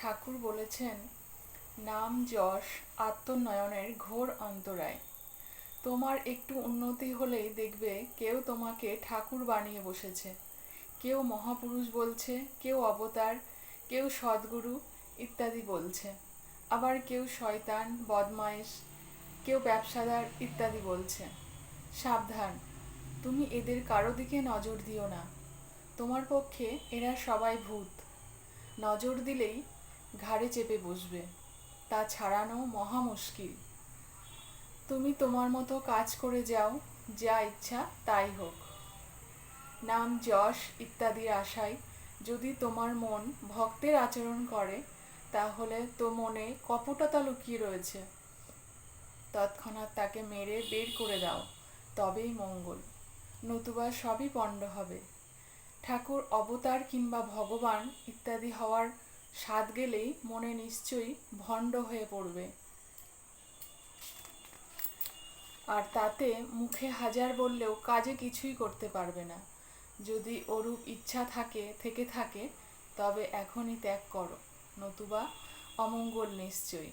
ঠাকুর বলেছেন, নাম যশ আত্মোন্নয়নের ঘোর অন্তরায়। তোমার একটু উন্নতি হলেই দেখবে কেউ তোমাকে ঠাকুর বানিয়ে বসেছে। কেউ মহাপুরুষ বলছে, কেউ অবতার, কেউ সদ্গুরু ইত্যাদি বলছে। আবার কেউ শয়তান, বদমাইশ, কেউ ব্যবসাদার ইত্যাদি বলছে। সাবধান, তুমি এদের কারো দিকে নজর দিও না। তোমার পক্ষে এরা সবাই ভূত। নজর দিলেই ঘাড়ে চেপে বসবে, তা ছাড়ানো মহা মুশকিল। তুমি তোমার মতো কাজ করে যাও, যা ইচ্ছা তাই হোক। নাম যশ ইত্যাদির আশায় যদি তোমার মন ভক্তের আচরণ করে, তাহলে তো মনে কপটতা লুকিয়ে রয়েছে। তৎক্ষণাৎ তাকে মেরে বের করে দাও, তবেই মঙ্গল, নতুবা সবই পণ্ড হবে। ঠাকুর অবতার কিংবা ভগবান ইত্যাদি হওয়ার স্বাদ গেলেই মনে নিশ্চয়ই ভণ্ড হয়ে পড়বে। আর তাতে মুখে হাজার বললেও কাজে কিছুই করতে পারবে না। যদি ওরূপ ইচ্ছা থেকে থাকে তবে এখনই ত্যাগ করো, নতুবা অমঙ্গল নিশ্চয়ই।